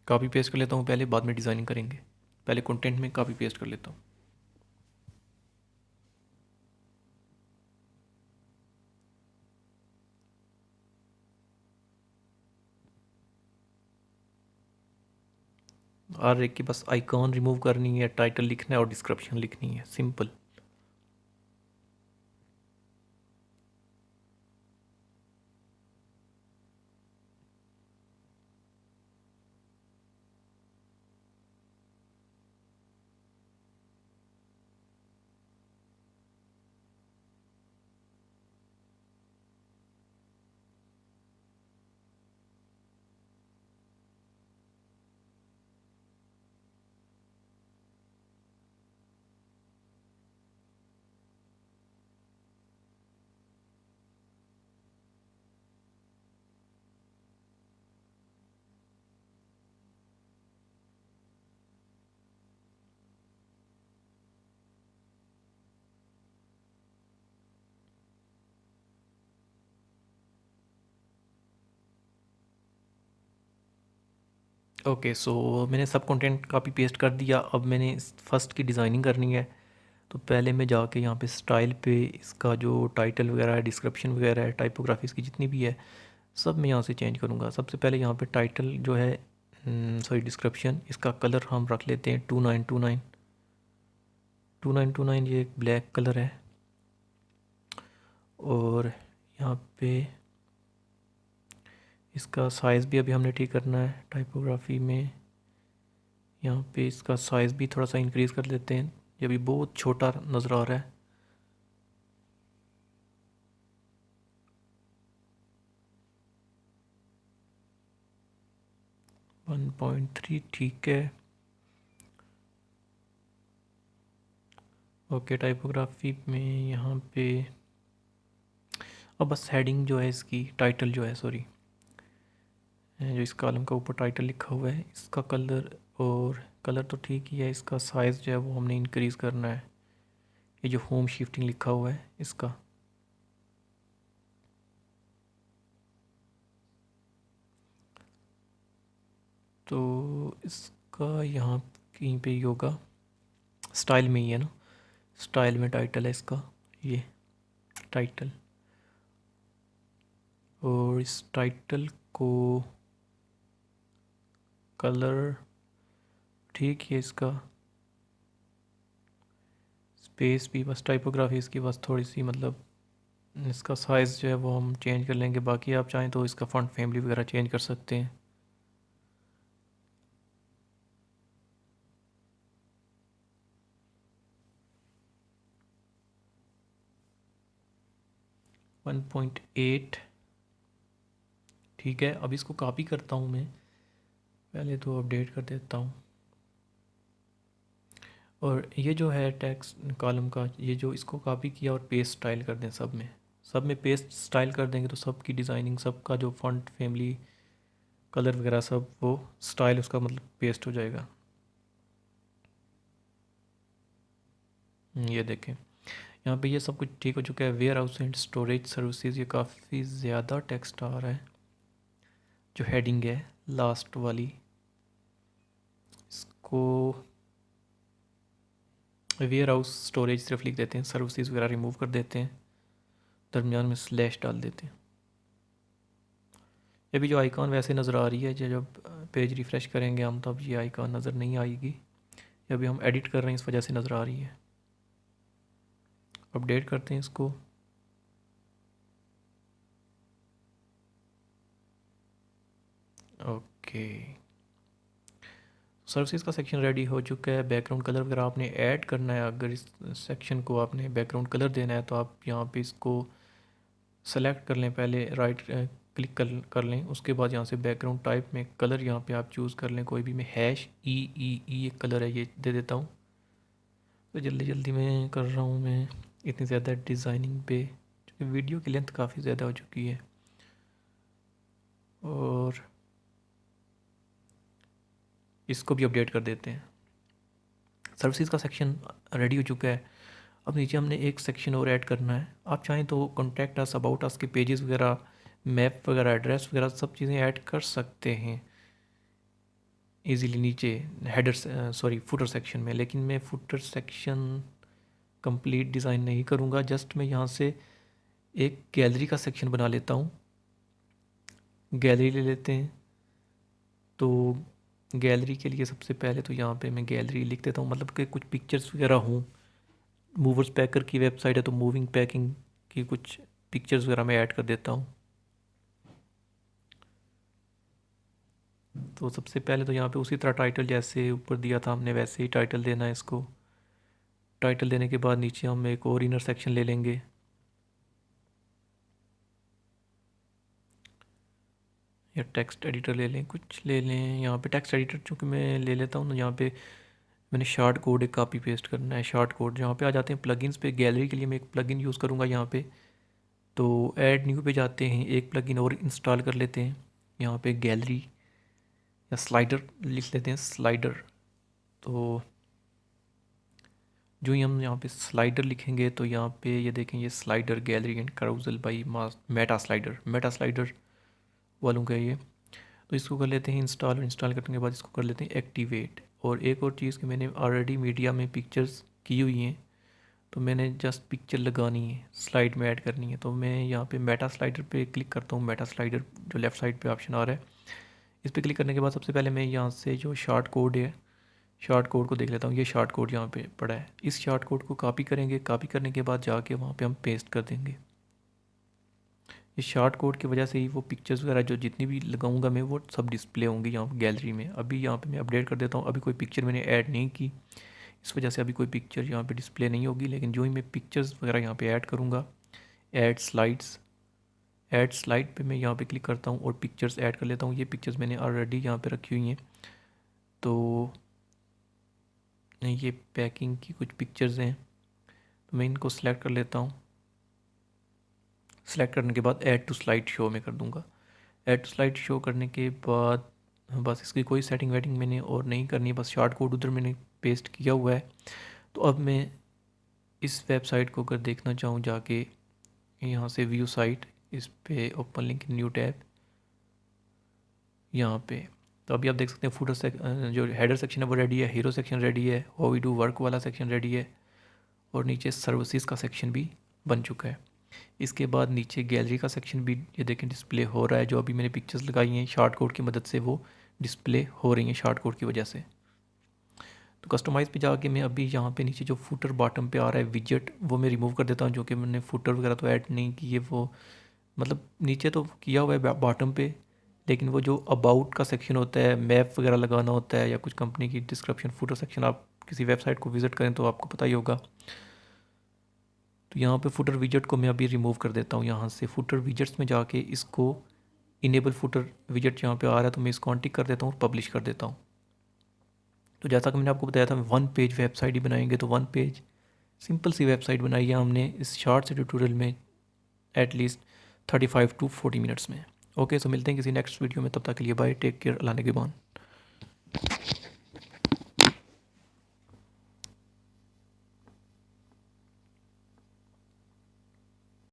कॉपी पेस्ट कर लेता हूँ पहले, बाद में डिज़ाइनिंग करेंगे। पहले कंटेंट में कॉपी पेस्ट कर लेता हूँ। और एक की बस आइकॉन रिमूव करनी है, टाइटल लिखना है और डिस्क्रिप्शन लिखनी है, सिंपल। ओके, सो मैंने सब कंटेंट कॉपी पेस्ट कर दिया। अब मैंने फर्स्ट की डिज़ाइनिंग करनी है। तो पहले मैं जाके यहाँ पे स्टाइल पे इसका जो टाइटल वगैरह है, डिस्क्रिप्शन वगैरह है, टाइपोग्राफी इसकी जितनी भी है, सब मैं यहाँ से चेंज करूँगा। सबसे पहले यहाँ पे टाइटल जो है, सॉरी डिस्क्रिप्शन, इसका कलर हम रख लेते हैं 2929। 2929 ये एक ब्लैक कलर है। और यहाँ पे इसका साइज़ भी अभी हमने ठीक करना है टाइपोग्राफी में। यहाँ पे इसका साइज़ भी थोड़ा सा इंक्रीज़ कर लेते हैं, ये अभी बहुत छोटा नज़र आ रहा है। 1.3 ठीक है। ओके, टाइपोग्राफी में यहाँ पे अब बस हेडिंग जो है इसकी, टाइटल जो है, सॉरी, जो इस कॉलम का ऊपर टाइटल लिखा हुआ है, इसका कलर, और कलर तो ठीक ही है, इसका साइज़ जो है वो हमने इंक्रीज़ करना है। ये जो होम शिफ्टिंग लिखा हुआ है इसका, तो इसका यहाँ कहीं पे ही होगा, स्टाइल में ही है ना, स्टाइल में टाइटल है इसका, ये टाइटल। और इस टाइटल को कलर ठीक है, इसका स्पेस भी, बस टाइपोग्राफी इसकी बस थोड़ी सी, मतलब इसका साइज़ जो है वो हम चेंज कर लेंगे। बाकी आप चाहें तो इसका फ़ॉन्ट फैमिली वगैरह चेंज कर सकते हैं। वन पॉइंट एट ठीक है। अब इसको कॉपी करता हूँ मैं, पहले तो अपडेट कर देता हूँ। और ये जो है टेक्स्ट कॉलम का, ये जो इसको कॉपी किया और पेस्ट स्टाइल कर दें सब में पेस्ट स्टाइल कर देंगे तो सबकी डिज़ाइनिंग, सबका जो फ़ॉन्ट फैमिली, कलर वगैरह सब, वो स्टाइल उसका मतलब पेस्ट हो जाएगा। ये देखें, यहाँ पे ये सब कुछ ठीक हो चुका है। Warehouse and storage services, ये काफ़ी ज़्यादा टेक्स्ट आ रहा है। जो हेडिंग है लास्ट वाली, इसको वेयर हाउस स्टोरेज सिर्फ लिख देते हैं, सर्विसेज वगैरह रिमूव कर देते हैं, दरमियान में स्लैश डाल देते हैं। ये भी जो आइकॉन वैसे नज़र आ रही है, जब पेज रिफ़्रेश करेंगे हम तब ये आइकॉन नज़र नहीं आएगी। ये अभी हम एडिट कर रहे हैं इस वजह से नज़र आ रही है। अपडेट करते हैं इसको। ओके, सर्विसेज का सेक्शन रेडी हो चुका है। बैकग्राउंड कलर वगैरह आपने ऐड करना है। अगर इस सेक्शन को आपने बैकग्राउंड कलर देना है तो आप यहाँ पे इसको सेलेक्ट कर लें, पहले राइट क्लिक कर लें, उसके बाद यहाँ से बैकग्राउंड टाइप में कलर यहाँ पे आप चूज़ कर लें कोई भी। मैं हैश ई ई ई एक कलर है ये दे देता हूँ। तो जल्दी जल्दी में कर रहा हूँ मैं, इतनी ज़्यादा डिज़ाइनिंग पे, क्योंकि वीडियो की लेंथ काफ़ी ज़्यादा हो चुकी है। और इसको भी अपडेट कर देते हैं। सर्विसेज का सेक्शन रेडी हो चुका है। अब नीचे हमने एक सेक्शन और ऐड करना है। आप चाहें तो कॉन्टैक्ट अस, अबाउट अस के पेजेस वगैरह, मैप वगैरह, एड्रेस वगैरह सब चीज़ें ऐड कर सकते हैं इजीली नीचे हेडर, सॉरी फुटर सेक्शन में। लेकिन मैं फुटर सेक्शन कंप्लीट डिज़ाइन नहीं करूँगा, जस्ट मैं यहाँ से एक गैलरी का सेक्शन बना लेता हूँ। गैलरी ले लेते हैं। तो गैलरी के लिए सबसे पहले तो यहाँ पे मैं गैलरी लिख देता हूँ, मतलब कि कुछ पिक्चर्स वगैरह हों। मूवर्स पैकर की वेबसाइट है तो मूविंग पैकिंग की कुछ पिक्चर्स वगैरह मैं ऐड कर देता हूँ। तो सबसे पहले तो यहाँ पे उसी तरह टाइटल जैसे ऊपर दिया था हमने वैसे ही टाइटल देना है इसको। टाइटल देने के बाद नीचे हम एक और इनर सेक्शन ले लेंगे। या टेक्स्ट एडिटर ले लें, कुछ ले लें। यहाँ पे टेक्स्ट एडिटर चूँकि मैं ले लेता हूँ ना, यहाँ पे मैंने शार्ट कोड एक कॉपी पेस्ट करना है। शार्ट कोड जहाँ पे आ जाते हैं प्लगइन्स पे, गैलरी के लिए मैं एक प्लगइन यूज़ करूँगा यहाँ पे। तो ऐड न्यू पे जाते हैं, एक प्लगइन और इंस्टॉल कर लेते हैं। यहाँ पे गैलरी या स्लाइडर लिख लेते हैं, स्लाइडर। तो जो ही हम यहाँ पे स्लाइडर लिखेंगे तो यहाँ पे ये देखें, ये slider gallery and carousel by Meta slider, Meta slider वालों का ये। तो इसको कर लेते हैं इंस्टॉल, और इंस्टॉल करने के बाद इसको कर लेते हैं एक्टिवेट। और एक और चीज़ कि मैंने ऑलरेडी मीडिया में पिक्चर्स की हुई हैं, तो मैंने जस्ट पिक्चर लगानी है, स्लाइड में ऐड करनी है। तो मैं यहाँ पे मेटा स्लाइडर पे क्लिक करता हूँ, मेटा स्लाइडर जो लेफ़्ट साइड पे ऑप्शन आ रहा है, इस पर क्लिक करने के बाद सबसे पहले मैं यहाँ से जो शॉर्ट कोड है, शॉर्ट कोड को देख लेता हूँ। ये शॉर्ट कोड यहाँ पे पड़ा है, इस शॉर्ट कोड को कॉपी करेंगे, कॉपी करने के बाद जाके वहाँ पे हम पेस्ट कर देंगे। इस शॉर्ट कोड की वजह से ही वो पिक्चर्स वगैरह जो जितनी भी लगाऊंगा मैं, वो सब डिस्प्ले होंगी यहाँ गैलरी में। अभी यहाँ पे मैं अपडेट कर देता हूँ, अभी कोई पिक्चर मैंने ऐड नहीं की, इस वजह से अभी कोई पिक्चर यहाँ पे डिस्प्ले नहीं होगी। लेकिन जो ही मैं पिक्चर्स वगैरह यहाँ पे ऐड करूँगा, ऐड स्लाइड्स, ऐड स्लाइड पे मैं यहाँ पे क्लिक करता हूँ और पिक्चर्स ऐड कर लेता हूँ। ये पिक्चर्स मैंने ऑलरेडी यहाँ पे रखी हुई हैं। तो ये पैकिंग की कुछ पिक्चर्स हैं, तो मैं इनको सेलेक्ट कर लेता हूँ। सेलेक्ट करने के बाद ऐड टू स्लाइड शो में कर दूँगा। ऐड टू स्लाइड शो करने के बाद बस इसकी कोई सेटिंग वेटिंग मैंने और नहीं करनी है, बस शॉर्ट कोड उधर मैंने पेस्ट किया हुआ है। तो अब मैं इस वेबसाइट को अगर देखना चाहूँ जाके यहाँ से व्यू साइट, इस पे ओपन लिंक न्यू टैब यहाँ पे, तो अभी आप देख सकते हैं फूटर जो हेडर सेक्शन है वो रेडी है, हीरो सेक्शन रेडी है, हाउ वी डू वर्क वाला सेक्शन रेडी है, और नीचे सर्विसेज का सेक्शन भी बन चुका है। इसके बाद नीचे गैलरी का सेक्शन भी ये देखें डिस्प्ले हो रहा है। जो अभी मैंने पिक्चर्स लगाई हैं शॉर्ट कोड की मदद से, वो डिस्प्ले हो रही हैं शॉर्ट कोड की वजह से। तो कस्टमाइज़ पे जाके मैं अभी यहाँ पे नीचे जो फुटर बॉटम पे आ रहा है विजेट, वो मैं रिमूव कर देता हूँ। जो कि मैंने फुटर वगैरह तो ऐड नहीं किए, वो मतलब नीचे तो किया हुआ है बॉटम पे, लेकिन वो जो अबाउट का सेक्शन होता है, मैप वगैरह लगाना होता है या कुछ कंपनी की डिस्क्रिप्शन, फुटर सेक्शन आप किसी वेबसाइट को विज़िट करें तो आपको पता ही होगा। तो यहाँ पे फुटर विजेट को मैं अभी रिमूव कर देता हूँ। यहाँ से फुटर विजेट्स में जाके इसको इनेबल फुटर विजेट यहाँ पे आ रहा है, तो मैं इसको अनटिक कर देता हूँ और पब्लिश कर देता हूँ। तो जैसा कि मैंने आपको बताया था, वन पेज वेबसाइट ही बनाएंगे, तो वन पेज सिंपल सी वेबसाइट बनाई है हमने इस शॉर्ट से ट्यूटोरियल में, एटलीस्ट 35 to 40 मिनट्स में। ओके, सो मिलते हैं किसी नेक्स्ट वीडियो में, तब तक के लिए बाय, टेक केयर, अल्लाह निगहबान।